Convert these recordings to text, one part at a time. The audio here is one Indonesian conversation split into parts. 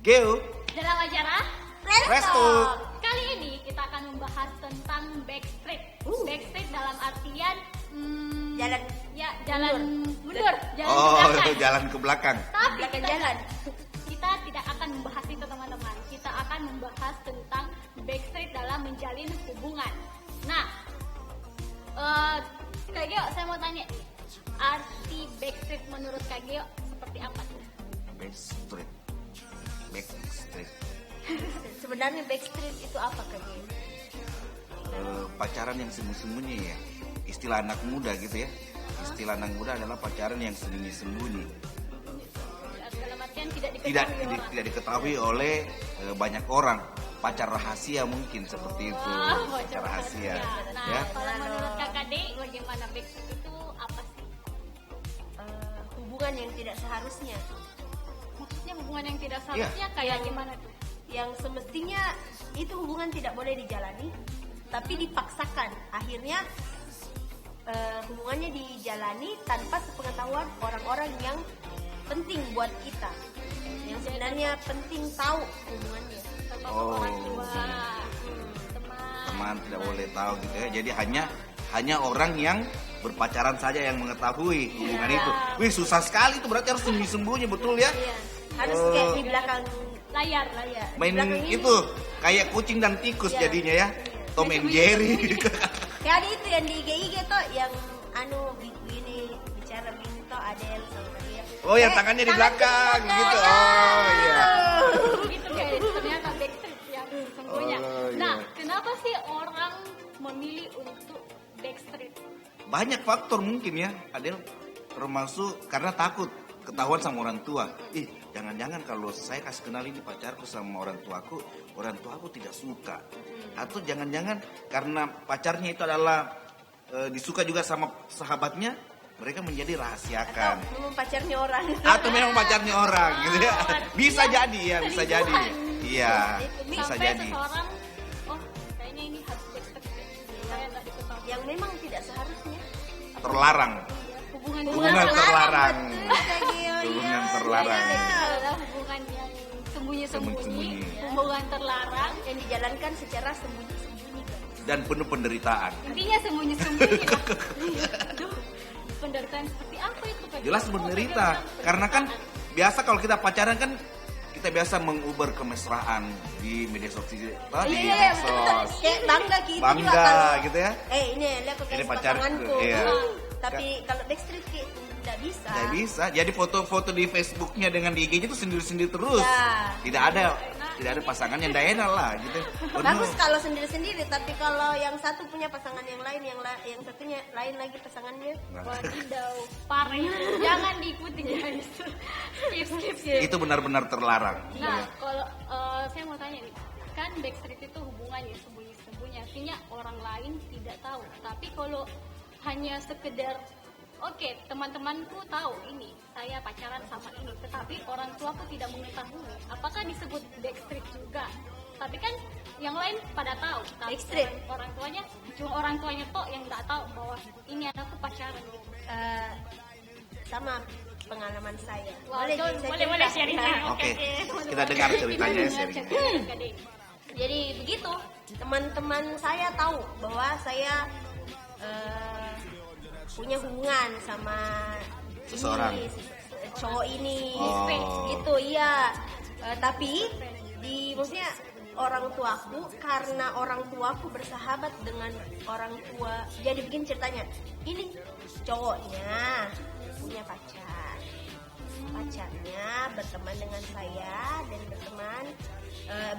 Geo Dalam acara Resto. kali ini kita akan membahas tentang backstreet. Backstreet dalam artian jalan mundur, jalan ke belakang. Jalan ke belakang. Tapi Belakang kita, jalan. kita tidak akan membahas itu teman-teman. Kita akan membahas tentang backstreet dalam menjalin hubungan. Nah, Kak Geo, saya mau tanya, arti backstreet menurut Kak Geo seperti apa tuh? Backstreet. Sebenarnya backstreet itu apa Kak? Pacaran yang sembunyi-sembunyi ya. Istilah anak muda gitu ya. Istilah anak muda adalah pacaran yang sembunyi-sembunyi. Dalam artian tidak Tidak diketahui orang. tidak diketahui oleh banyak orang. Pacar rahasia mungkin seperti itu. Pacar rahasia. Nah, Ya. kalau menurut Kakak D, bagaimana backstreet itu apa sih? Hubungan yang tidak seharusnya, Maksudnya hubungan yang tidak seharusnya kayak gimana tuh? yang semestinya itu hubungan tidak boleh dijalani, tapi dipaksakan. Akhirnya hubungannya dijalani tanpa sepengetahuan orang-orang yang penting buat kita, yang sebenarnya penting tahu hubungannya. Oh. Orang tua, teman. Teman tidak boleh tahu gitu ya. Jadi hanya orang yang berpacaran saja yang mengetahui hubungan itu. Wih, susah sekali itu, berarti harus sembunyi-sembunyi, betul ya? Iya, harus kayak di belakang Layar. Main Di belakang ini. itu kayak kucing dan tikus Iya. jadinya ya. Tom and Jerry. Kayak ada itu yang di IG tuh yang begini bicara begini tuh Adele sama dia. Oh, yang tangannya di belakang gitu. Oh, iya. Gitu guys, ternyata backstreet yang sesungguhnya. Oh, iya. Nah, kenapa sih orang memilih untuk backstreet? Banyak faktor mungkin ya. Ada termasuk karena takut ketahuan sama orang tua. Jangan-jangan kalau saya kasih kenal ini pacarku sama orang tuaku tidak suka. Atau jangan-jangan karena pacarnya itu adalah disuka juga sama sahabatnya, mereka menjadi rahasiakan. Memang pacarnya orang. Atau memang pacarnya orang gitu ya. Bisa jadi ya, bisa Selingkuhan. jadi. Iya, bisa Sampai jadi. seseorang, oh kayaknya ini harus backstreet. Saya nggak diketahui. Yang memang tidak seharusnya. Terlarang. Hubungan terlarang. Hubungan terlarang. Adalah hubungan yang sembunyi-sembunyi, Sembunyi-sembunyi. hubungan terlarang. Yang dijalankan secara sembunyi-sembunyi. Dan penuh penderitaan. Intinya sembunyi-sembunyi lah. Aduh, penderitaan seperti apa itu Kak? Jelas Oh, menderita. Karena kan biasa kalau kita pacaran kan kita biasa mengubar kemesraan di media sosial. Di Iya, medsos. kayak bangga gitu juga Bangga kalau gitu ya. ini lihat aku Ini kayak pacarku, pasanganku. iya. Tapi kalau backstreet kayak tidak bisa. Tidak bisa. Jadi foto-foto di Facebooknya dengan di IG-nya itu sendiri-sendiri terus. Ya. Tidak ada pasangan yang tidak enak lah gitu. Bagus kalau sendiri-sendiri, tapi kalau yang satu punya pasangan yang lain, yang satunya lain lagi pasangannya. Wadidaw, parah. Jangan diikuti guys. Skip. Itu benar-benar terlarang. Nah, kalau saya mau tanya nih, kan backstreet itu hubungannya sembunyi-sembunyi, artinya orang lain tidak tahu. Tapi kalau hanya sekedar oke, teman-temanku tahu ini, saya pacaran sama ini, tetapi orang tuaku tidak mengetahui. Apakah disebut backstreet juga? Tapi kan yang lain pada tahu. Tapi Backstreet. orang tuanya, cuma orang tuanya toh yang nggak tahu bahwa ini anakku pacaran gitu. Sama pengalaman saya. Wah, Boleh boleh cerita? sharing. Oke, kita dengar ceritanya ya, sharing. Jadi begitu, teman-teman saya tahu bahwa saya punya hubungan sama Seseorang. cowok ini, Oh. gitu iya. Tapi maksudnya orang tuaku, karena orang tuaku bersahabat dengan orang tua, jadi bikin ceritanya ini cowoknya punya pacarnya berteman dengan saya dan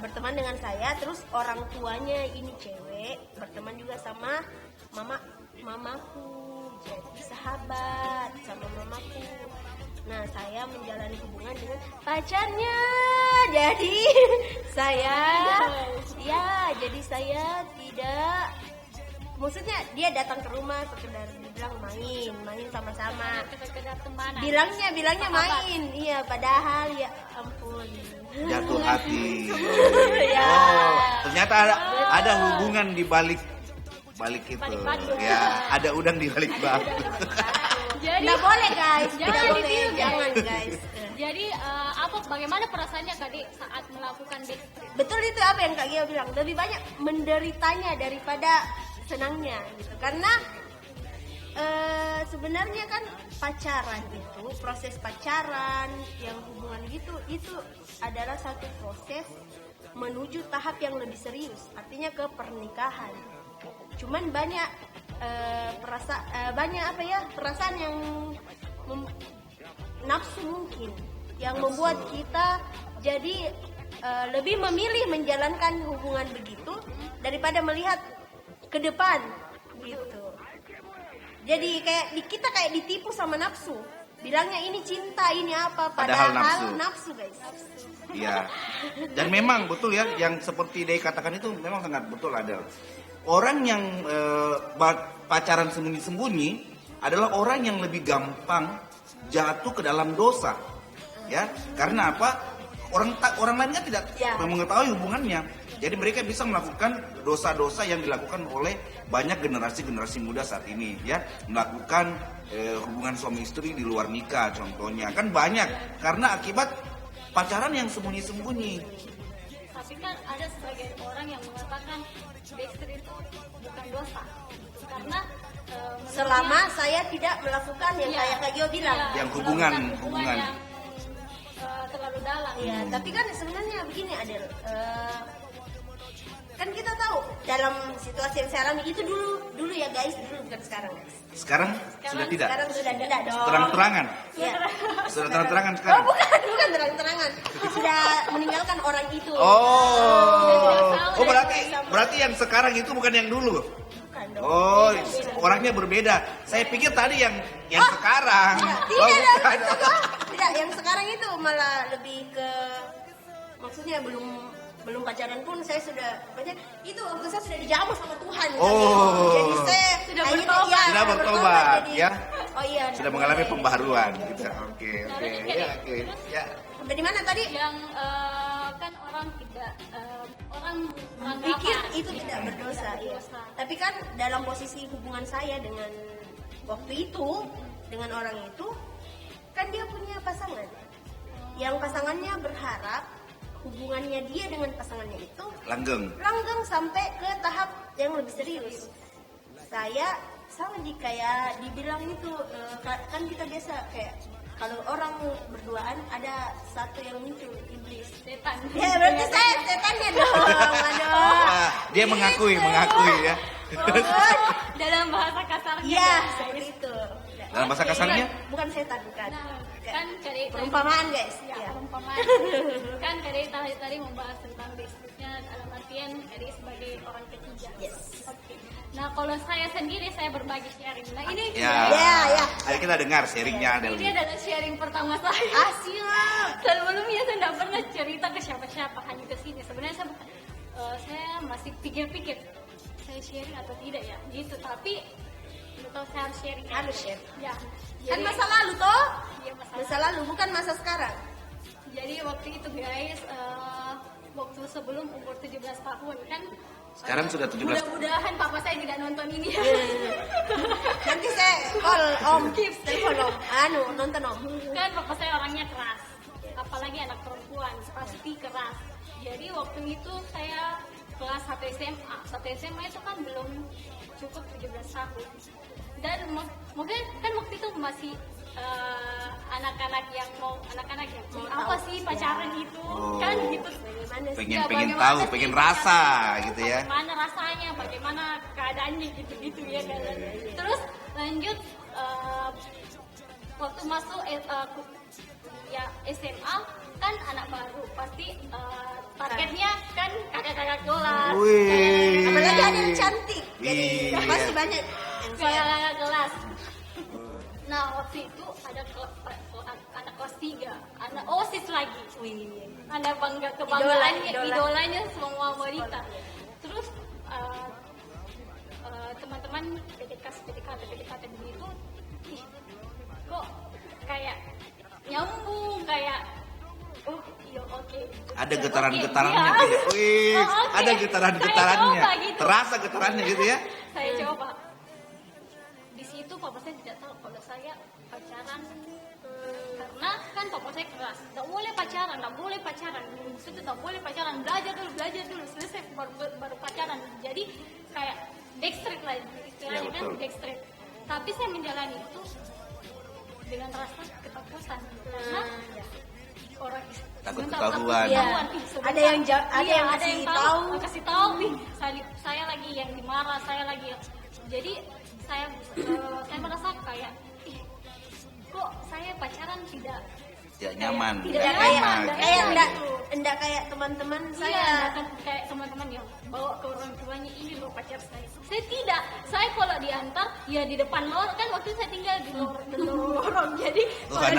berteman dengan saya, terus orang tuanya ini cewek berteman juga sama mamaku, jadi sahabat sama mamaku. Nah, saya menjalani hubungan dengan pacarnya. Jadi saya tidak, maksudnya dia datang ke rumah sekedar bilang main sama-sama. Sekedar teman. Bilangnya main, iya, padahal ya ampun. Jatuh hati. Ya. Oh, ternyata ada hubungan di balik itu. Balik batu. Ya, ada udang di balik batu. Jadi Nggak boleh guys, jangan tidak boleh, ditiru, guys. jangan guys. Jadi bagaimana perasaannya Kak Dek saat melakukan backstreet? Betul itu apa yang Kak Gio bilang, lebih banyak menderitanya daripada senangnya gitu. Karena sebenarnya kan pacaran itu, proses pacaran yang hubungan gitu itu adalah satu proses menuju tahap yang lebih serius, artinya ke pernikahan. Cuman banyak perasaan yang nafsu mungkin yang membuat kita jadi lebih memilih menjalankan hubungan begitu daripada melihat ke depan gitu. Jadi kita kayak ditipu sama nafsu. Bilangnya ini cinta, ini apa, padahal nafsu guys. Iya. Dan memang betul ya, yang seperti Dei katakan itu memang sangat betul ada. Orang yang pacaran sembunyi-sembunyi adalah orang yang lebih gampang jatuh ke dalam dosa. Ya, karena apa? Orang lain kan tidak mengetahui hubungannya. Jadi mereka bisa melakukan dosa-dosa yang dilakukan oleh banyak generasi-generasi muda saat ini, ya, melakukan hubungan suami istri di luar nikah contohnya. Kan banyak karena akibat pacaran yang sembunyi-sembunyi. Tapi kan ada sebagian orang yang mengatakan backstreet itu bukan dosa. Karena selama saya tidak melakukan yang kayak Kak Gio bilang, yang hubungan yang terlalu dalam. Ya, tapi kan sebenarnya begini Adel, kan kita tahu dalam situasi yang saya alami itu dulu ya guys, dulu bukan sekarang guys. Sekarang sudah tidak. Sekarang sudah tidak dong. Terang-terangan. Ya. Sudah terang-terangan sekarang. Oh bukan terang-terangan. Sudah meninggalkan orang itu. Oh berarti yang sekarang itu bukan yang dulu. Bukan dong. Oh, orangnya berbeda. Saya pikir tadi yang sekarang. Tidak, yang sekarang itu malah lebih ke, maksudnya belum pacaran pun saya sudah itu waktu saya sudah dijamu sama Tuhan. Jadi saya sudah bertobat, ya. Oh iya. Sudah mengalami pembaharuan gitu. Oke. Ya. Sampai di mana tadi? Yang kan orang tidak orang pikir itu tidak berdosa, ya. Tapi kan dalam posisi hubungan saya dengan waktu itu dengan orang itu, kan dia punya pasangan. Yang pasangannya berharap hubungannya dia dengan pasangannya itu langgeng sampai ke tahap yang lebih serius. Saya sama kayak dibilang itu, kan kita biasa kayak kalau orang berduaan ada satu yang muncul, iblis, setan. Ya berarti saya setannya dong. Aduh. Dia mengakui ya. Dalam bahasa kasarnya. Iya, seperti itu. Dalam bahasa kasarnya? Bukan setan, bukan. Nah, kan perumpamaan guys. Ya, perumpamaan. Kan tadi membahas tentang backstreetnya dalam artian sebagai orang ketiga. Yes. Oke. Nah, kalau saya sendiri saya berbagi sharing. Nah, ini ya. Ayo kita dengar sharingnya Adel. Ini adalah sharing pertama saya. Siap. Sebelumnya saya tidak pernah cerita ke siapa-siapa, hanya ke sini. Sebenarnya saya masih pikir-pikir saya sharing atau tidak ya, gitu. Tapi betul saya harus sharing. Harus share. Ya. Kan masa lalu toh? Iya, masa lalu bukan masa sekarang. Jadi waktu itu guys, waktu sebelum umur 17 tahun kan. Sekarang sudah 17. Mudah-mudahan papa saya tidak nonton ini ya. Nanti saya call Om Kips, telepon Om. Nonton Om. Kan papa saya orangnya keras. Apalagi anak perempuan, pasti keras. Jadi waktu itu saya kelas 1 SMA. 1 SMA itu kan belum cukup 17 tahun. Dan mungkin kan waktu itu masih anak-anak yang mau apa sih pacaran itu kan gitu, pengen tahu, pengen rasa gitu ya, bagaimana rasanya, bagaimana keadaannya gitu ya kan. Terus lanjut waktu masuk ya SMA kan anak baru pasti targetnya kan kakak-kakak kelas. Apalagi ada yang cantik, jadi pasti banyak kakak kelas. Nah waktu itu ada anak kelas 3, anak OSIS lagi. Ada kebanggaannya, idolanya semua wanita. Terus teman-teman PDKT begitu, kok kayak nyambung, kayak iya oke. Ada getaran-getarannya gitu. Ada getaran-getarannya. Gitu. Terasa getarannya gitu ya. Saya coba. Di itu papa saya tidak tahu kalau saya pacaran. Karena kan papa saya keras, tidak boleh pacaran, itu tidak boleh pacaran, belajar dulu, selesai baru pacaran. Jadi kayak backstreet lah istilahnya, kan backstreet. Tapi saya menjalani itu dengan rasa ketakutan karena orang takut ketahuan. Ada yang kasih tahu. Saya lagi yang dimarah, jadi saya merasa kayak kok saya pacaran tidak nyaman. Tidak enggak kayak teman-teman saya. Iya, kan kayak teman-teman yang bawa ke orang tuanya, ini loh pacar saya. Saya tidak. Saya kalau diantar ya di depan lorong, kan waktu saya tinggal di lorong. Jadi kalau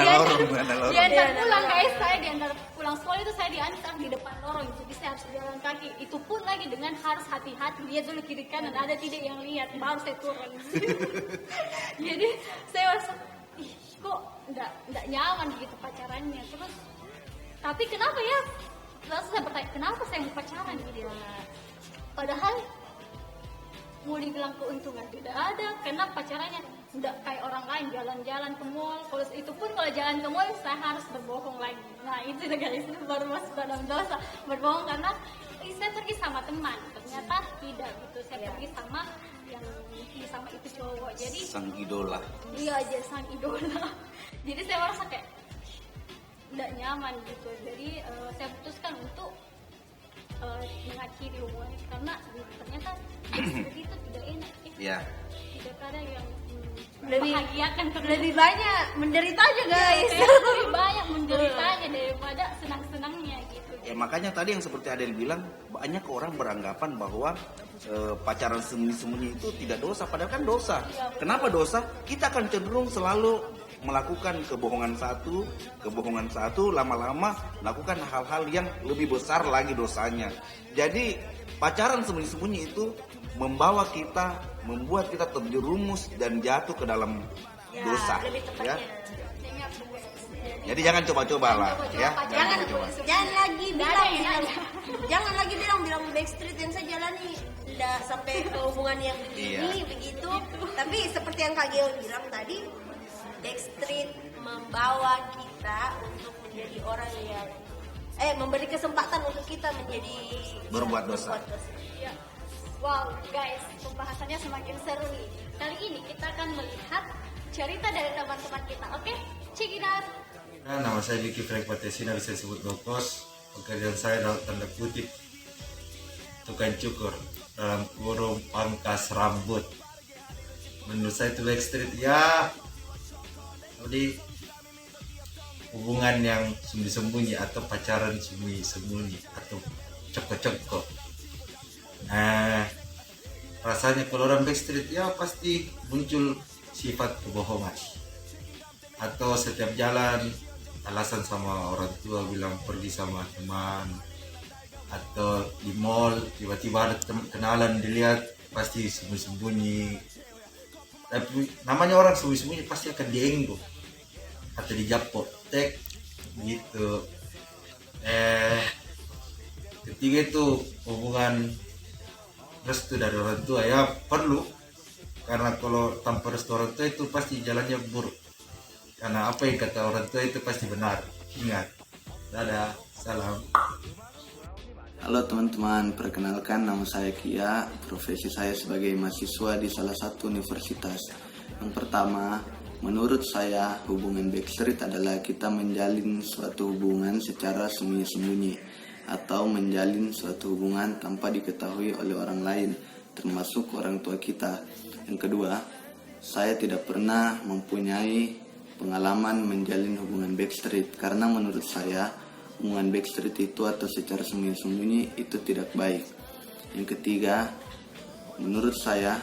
diantar pulang guys, saya diantar pulang sekolah itu saya diantar di depan lorong. Jadi saya harus jalan kaki. Itu pun lagi dengan harus hati-hati, lihat dulu kiri kanan ada tidak yang lihat, baru saya turun. Jadi saya rasa kok enggak nyaman gitu pacarannya. Terus tapi kenapa ya? Lalu saya bertanya, kenapa saya mau pacaran gitu? Padahal mau dibilang keuntungan tidak ada, karena pacarannya enggak kayak orang lain jalan-jalan ke mall. Kalau itu pun kalau jalan ke mall saya harus berbohong lagi. Nah itu guys, itu baru masuk dalam dosa, berbohong karena saya pergi sama teman, ternyata tidak gitu. Saya pergi sama yang sama itu cowok, jadi sang idola. Iya aja sang idola. Jadi saya merasa kayak tidak nyaman gitu. Jadi saya putuskan untuk mengakhiri hubungan karena ternyata itu tidak enak. Iya. Tidak ada yang membahagiakan, lebih banyak menderitanya guys. Lebih banyak menderitanya daripada senang-senangnya gitu. Ya makanya tadi yang seperti Adel bilang, banyak orang beranggapan bahwa pacaran sembunyi-sembunyi itu tidak dosa, padahal kan dosa. Kenapa dosa? Kita akan cenderung selalu melakukan kebohongan satu, lama-lama melakukan hal-hal yang lebih besar lagi dosanya. Jadi pacaran sembunyi-sembunyi itu membuat kita terjerumus dan jatuh ke dalam dosa. Ya. Jadi jangan coba-coba lah, ya. Jangan lagi bilang backstreet yang saya jalani tidak sampai ke hubungan yang begini begitu. Tapi seperti yang Kak Geo bilang tadi, backstreet membawa kita untuk menjadi orang yang memberi kesempatan untuk kita menjadi berbuat dosa. Ya. Wow guys, pembahasannya semakin seru nih. Kali ini kita akan melihat cerita dari teman-teman kita. Oke, check it out. Nama saya Vicky Frank Patesina, bisa disebut Dokos. Pekerjaan saya dalam tanda kutip tukang cukur, dalam kurung pangkas rambut. Menurut saya itu backstreet ya. Jadi hubungan yang sembunyi-sembunyi atau pacaran sembunyi-sembunyi atau cokok-cokok. Nah, rasanya kalau orang backstreet ya pasti muncul sifat kebohongan. Atau setiap jalan alasan sama orang tua bilang pergi sama teman, atau di mall tiba-tiba ada kenalan dilihat pasti sembunyi-sembunyi. Tapi namanya orang sembunyi-sembunyi pasti akan dienggo atau dijapok tek gitu. Ketiga itu hubungan restu dari orang tua ya perlu, karena kalau tanpa restu orang tua itu pasti jalannya buruk, karena apa yang kata orang tua itu pasti benar. Ingat. Dadah, salam. Halo teman-teman, perkenalkan nama saya Kia, profesi saya sebagai mahasiswa di salah satu universitas. Yang pertama, menurut saya hubungan backstreet adalah kita menjalin suatu hubungan secara sembunyi-sembunyi atau menjalin suatu hubungan tanpa diketahui oleh orang lain, termasuk orang tua kita. Yang kedua, saya tidak pernah mempunyai pengalaman menjalin hubungan backstreet karena menurut saya hubungan backstreet itu atau secara sembunyi-sembunyi itu tidak baik. Yang ketiga, menurut saya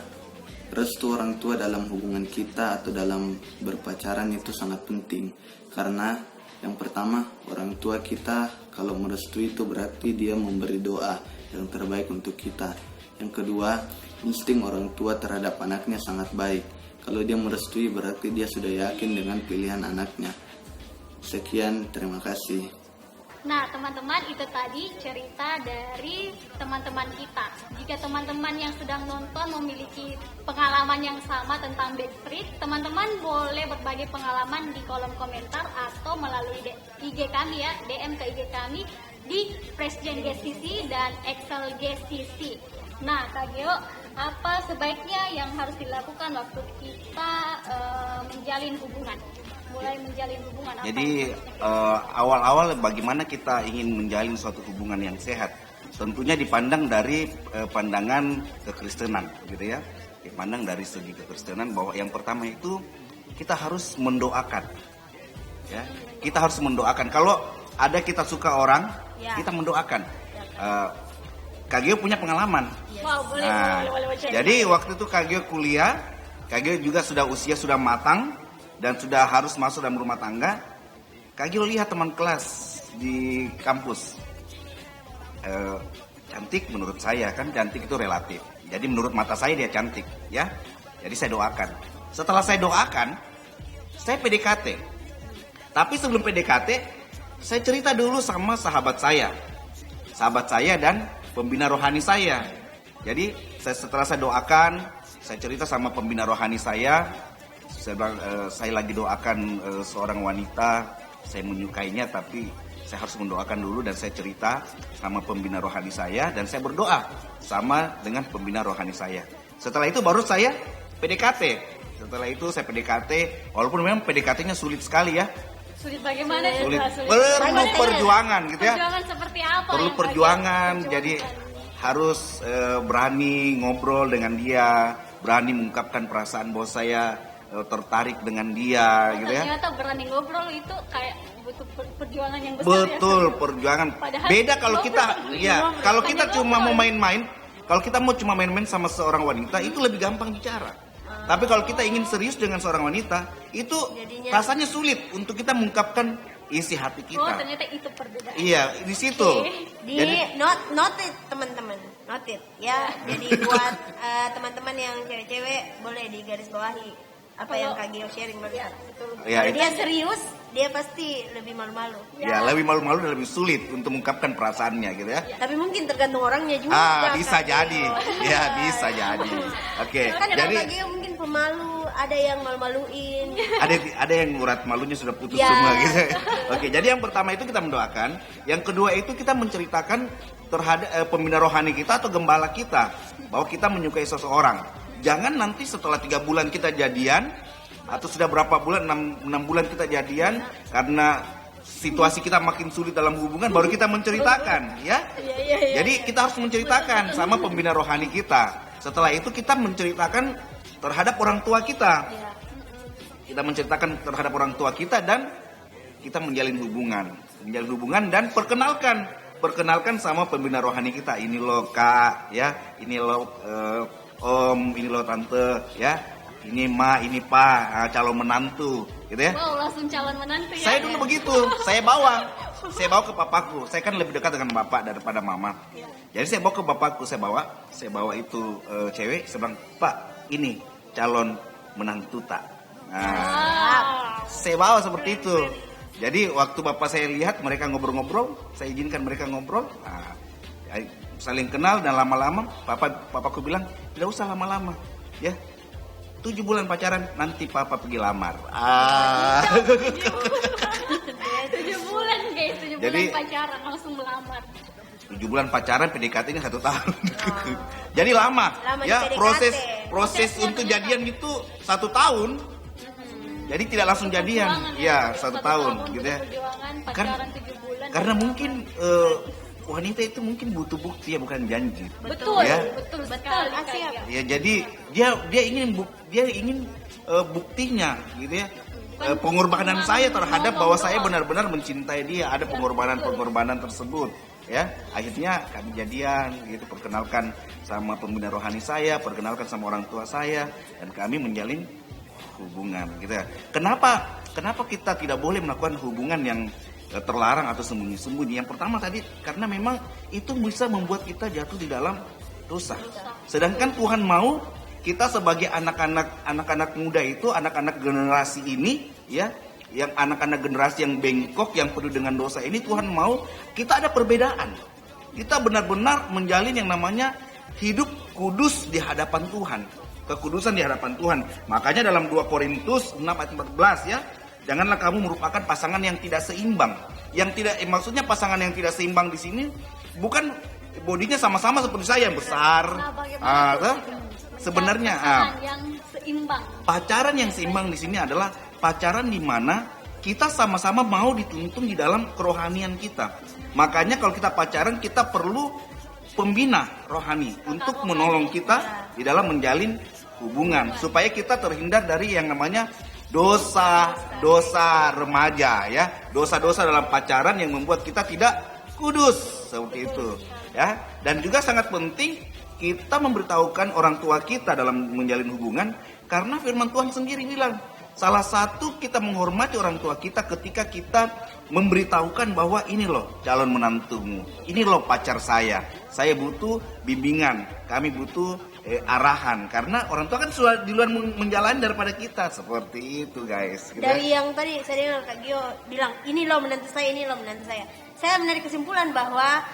restu orang tua dalam hubungan kita atau dalam berpacaran itu sangat penting, karena yang pertama, orang tua kita kalau merestui itu berarti dia memberi doa yang terbaik untuk kita. Yang kedua, insting orang tua terhadap anaknya sangat baik. Kalau dia merestui berarti dia sudah yakin dengan pilihan anaknya. Sekian, terima kasih. Nah, teman-teman, itu tadi cerita dari teman-teman kita. Jika teman-teman yang sedang nonton memiliki pengalaman yang sama tentang Backstreet, teman-teman boleh berbagi pengalaman di kolom komentar atau melalui IG kami ya, DM ke IG kami di Presgen GCC dan Excel GCC. Nah, Kak Geo, apa sebaiknya yang harus dilakukan waktu kita menjalin hubungan? Mulai menjalin hubungan. Jadi awal-awal bagaimana kita ingin menjalin suatu hubungan yang sehat, tentunya dipandang dari pandangan kekristenan, gitu ya. Dipandang dari segi kekristenan bahwa yang pertama itu kita harus mendoakan, ya. Kita harus mendoakan. Kalau ada kita suka orang, kita mendoakan. Kak Geo punya pengalaman. Wow, boleh. Jadi waktu itu Kak Geo kuliah, Kak Geo juga usia sudah matang dan sudah harus masuk dalam rumah tangga. Kak Geo lihat teman kelas di kampus, cantik menurut saya, kan cantik itu relatif. Jadi menurut mata saya dia cantik, ya. Jadi saya doakan. Setelah saya doakan, saya PDKT. Tapi sebelum PDKT, saya cerita dulu sama sahabat saya dan pembina rohani saya. Jadi setelah saya doakan, saya cerita sama pembina rohani saya bilang, saya lagi doakan seorang wanita, saya menyukainya, tapi saya harus mendoakan dulu, dan saya cerita sama pembina rohani saya, dan saya berdoa sama dengan pembina rohani saya. Setelah itu baru saya PDKT. Setelah itu saya PDKT, walaupun memang PDKT-nya sulit sekali ya. Sulit bagaimana? Sulit. Perlu perjuangan gitu ya. Perjuangan seperti apa? Perlu perjuangan, jadi harus berani ngobrol dengan dia, berani mengungkapkan perasaan bahwa saya tertarik dengan dia, gitu ya. Ternyata berani ngobrol itu kayak butuh perjuangan yang besar. Betul, ya? perjuangan. Padahal Beda kalau kita, ya, kalau kita cuma mau main. main-main, kalau kita mau cuma main-main sama seorang wanita, itu lebih gampang bicara. Tapi kalau kita ingin serius dengan seorang wanita, itu rasanya sulit untuk kita mengungkapkan isi hati kita. Oh, ternyata itu perbedaan. Iya, di situ. Di note it teman-teman, note it ya. Jadi buat teman-teman yang cewek-cewek boleh digarisbawahi apa yang Kak Geo sharing barusan. Ya, Kalau dia serius, dia pasti lebih malu-malu. Ya, lebih malu-malu dan lebih sulit untuk mengungkapkan perasaannya, gitu ya. Tapi mungkin tergantung orangnya juga. Bisa Kak jadi. Geo. Ya, bisa jadi. Oke. Kan Jadi Kak Geo mungkin pemalu, ada yang malu-maluin. ada yang urat malunya sudah putus Ya. semua gitu. Oke, jadi yang pertama itu kita mendoakan, yang kedua itu kita menceritakan terhadap pembina rohani kita atau gembala kita bahwa kita menyukai seseorang. Jangan nanti setelah 3 bulan kita jadian atau sudah berapa bulan, 6 bulan kita jadian, karena situasi kita makin sulit dalam hubungan baru kita menceritakan, ya. Jadi kita harus menceritakan sama pembina rohani kita. Setelah itu kita menceritakan terhadap orang tua kita. Kita menceritakan terhadap orang tua kita dan kita menjalin hubungan dan perkenalkan sama pembina rohani kita. Ini loh Kak, ya. Ini loh Om, ini loh Tante, ya. Ini Ma, ini Pa, calon menantu, gitu ya. Wow, langsung calon menantu ya. Saya dulu begitu, saya bawa ke papaku. Saya kan lebih dekat dengan bapak daripada mama. Jadi saya bawa ke bapakku, saya bawa itu cewek, saya bilang, Pak, ini calon menantu tak. Nah, saya bawa seperti itu. Jadi waktu bapak saya lihat mereka ngobrol-ngobrol, saya izinkan mereka ngobrol. Nah, saling kenal dan lama-lama papaku bilang, tidak usah lama-lama, ya. 7 bulan pacaran, nanti papa pergi lamar. 7 bulan guys, 7 Jadi, bulan pacaran langsung melamar. 7 bulan pacaran, PDKT-nya 1 tahun. Jadi lama ya PDKT. proses untuk jadian itu 1 tahun. Jadi tidak langsung jadian, ya 1 tahun gitu ya. Pacaran 7 bulan. Karena mungkin wanita itu mungkin butuh bukti ya, bukan janji. Betul, ya. betul sekali. Ya jadi dia ingin buktinya gitu ya. Pengorbanan saya terhadap bahwa saya benar-benar mencintai dia, ada pengorbanan tersebut ya. Akhirnya kami jadian gitu, perkenalkan sama pembina rohani saya, perkenalkan sama orang tua saya, dan kami menjalin hubungan gitu ya. Kenapa kita tidak boleh melakukan hubungan yang terlarang atau sembunyi-sembunyi? Yang pertama tadi, karena memang itu bisa membuat kita jatuh di dalam dosa. Sedangkan Tuhan mau kita sebagai anak-anak muda itu, anak-anak generasi ini ya, yang anak-anak generasi yang bengkok, yang penuh dengan dosa ini, Tuhan mau kita ada perbedaan. Kita benar-benar menjalin yang namanya hidup kudus di hadapan Tuhan. Kekudusan di hadapan Tuhan. Makanya dalam 2 Korintus 6 ayat 14 ya, janganlah kamu merupakan pasangan yang tidak seimbang. Yang tidak maksudnya pasangan yang tidak seimbang di sini bukan bodinya sama-sama seperti saya yang besar. Sebenarnya yang seimbang. Pacaran yang seimbang di sini adalah pacaran di mana kita sama-sama mau dituntun di dalam kerohanian kita. Makanya kalau kita pacaran kita perlu pembina rohani untuk menolong kita di dalam menjalin hubungan supaya kita terhindar dari yang namanya dosa remaja ya, dosa-dosa dalam pacaran yang membuat kita tidak kudus seperti itu ya. Dan juga sangat penting kita memberitahukan orang tua kita dalam menjalin hubungan, karena firman Tuhan sendiri bilang salah satu kita menghormati orang tua kita ketika kita memberitahukan bahwa ini loh calon menantumu, ini loh pacar saya butuh bimbingan, kami butuh arahan, karena orang tua kan sudah di luar menjalani daripada kita, seperti itu guys. Dari yang tadi saya dengar Kak Gio bilang ini loh menantu saya, ini loh menantu saya menarik kesimpulan bahwa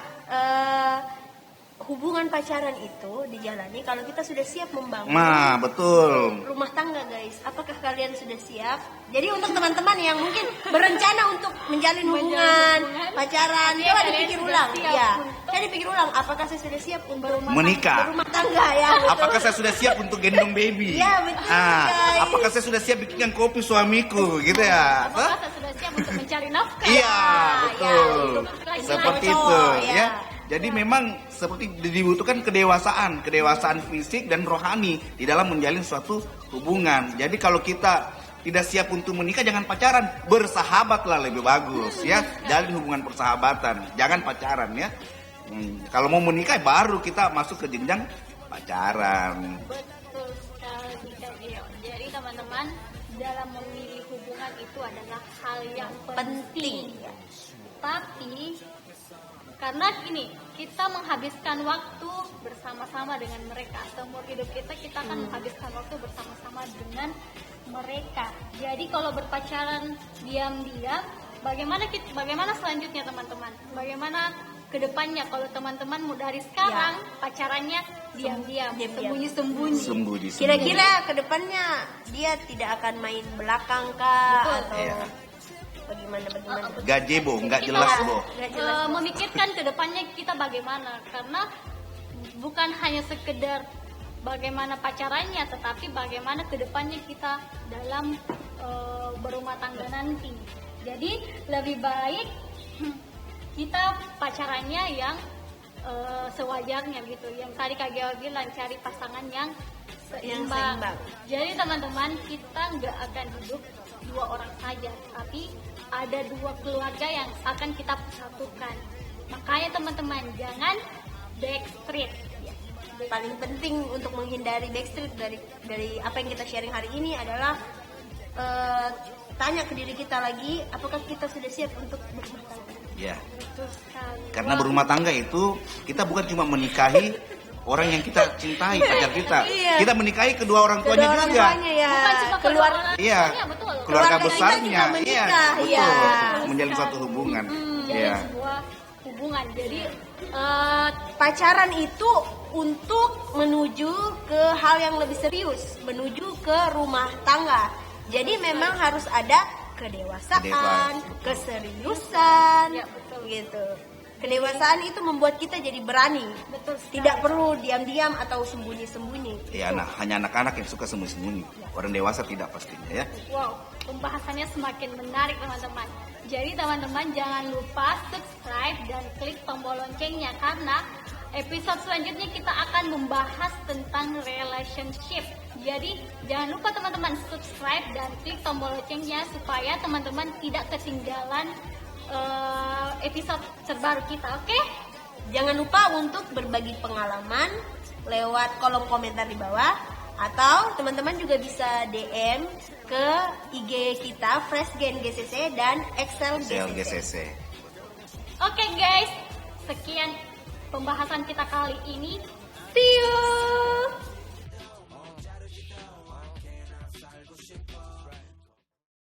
hubungan pacaran itu dijalani kalau kita sudah siap membangun betul rumah tangga guys. Apakah kalian sudah siap? Jadi untuk teman-teman yang mungkin berencana untuk menjalin hubungan pacaran, coba dipikir ulang ya. Saya dipikir ulang, apakah saya sudah siap untuk menikah, berumah tangga ya, betul. Apakah saya sudah siap untuk gendong baby? Ya betul guys. Apakah saya sudah siap bikinkan kopi suamiku gitu ya? Apakah saya sudah siap untuk mencari nafkah? Iya, betul. Seperti itu ya. Jadi Ya. memang seperti dibutuhkan kedewasaan fisik dan rohani di dalam menjalin suatu hubungan. Jadi kalau kita tidak siap untuk menikah, jangan pacaran, bersahabatlah lebih bagus ya. Jalin hubungan persahabatan, jangan pacaran ya. Kalau mau menikah baru kita masuk ke jenjang pacaran. Betul sekali Kak Gio. Jadi teman-teman, dalam memilih hubungan itu adalah hal yang penting. Tapi karena gini, kita menghabiskan waktu bersama-sama dengan mereka. Seumur hidup kita akan menghabiskan waktu bersama-sama dengan mereka. Jadi kalau berpacaran diam-diam, bagaimana selanjutnya teman-teman? Bagaimana kedepannya kalau teman-teman mau dari sekarang pacarannya diam-diam, sembunyi-sembunyi. Kira-kira kedepannya dia tidak akan main belakang kah atau bagaimana? Gajebo, nggak jelas boh. Memikirkan kedepannya kita bagaimana, karena bukan hanya sekedar bagaimana pacarannya, tetapi bagaimana kedepannya kita dalam berumah tangga nanti. Jadi lebih baik kita pacarannya yang sewajarnya gitu. Yang tadi Kak Gio bilang, cari pasangan yang seimbang. Jadi teman-teman, kita nggak akan hidup 2 orang saja, tapi ada 2 keluarga yang akan kita satukan. Makanya teman-teman, jangan backstreet. Paling penting untuk menghindari backstreet dari apa yang kita sharing hari ini adalah tanya ke diri kita lagi, apakah kita sudah siap untuk berumah tangga? Ya. Karena berumah tangga itu kita bukan cuma menikahi orang yang kita cintai, pacar kita. Iya. Kita menikahi kedua orang tuanya juga. Ya. Bukan cuma keluarga. Iya. Betul. Keluarga Keluarga besarnya. kita juga Iya, menikah, betul. iya. Menjalin suatu hubungan. Iya. Sebuah hubungan. Jadi Pacaran itu untuk menuju ke hal yang lebih serius, menuju ke rumah tangga. Jadi memang harus ada kedewasaan, keseriusan, Ya, betul. gitu. Kedewasaan itu membuat kita jadi berani. betul sekali. Tidak perlu diam-diam atau sembunyi-sembunyi. Ya, hanya anak-anak yang suka sembunyi-sembunyi. Orang dewasa tidak pastinya ya. Wow, pembahasannya semakin menarik teman-teman. Jadi teman-teman jangan lupa subscribe dan klik tombol loncengnya, karena episode selanjutnya kita akan membahas tentang relationship. Jadi jangan lupa teman-teman subscribe dan klik tombol loncengnya supaya teman-teman tidak ketinggalan episode terbaru kita, oke? Jangan lupa untuk berbagi pengalaman lewat kolom komentar di bawah, atau teman-teman juga bisa DM ke IG kita Freshgen GCC dan Excel GCC. Oke guys, sekian pembahasan kita kali ini. See you.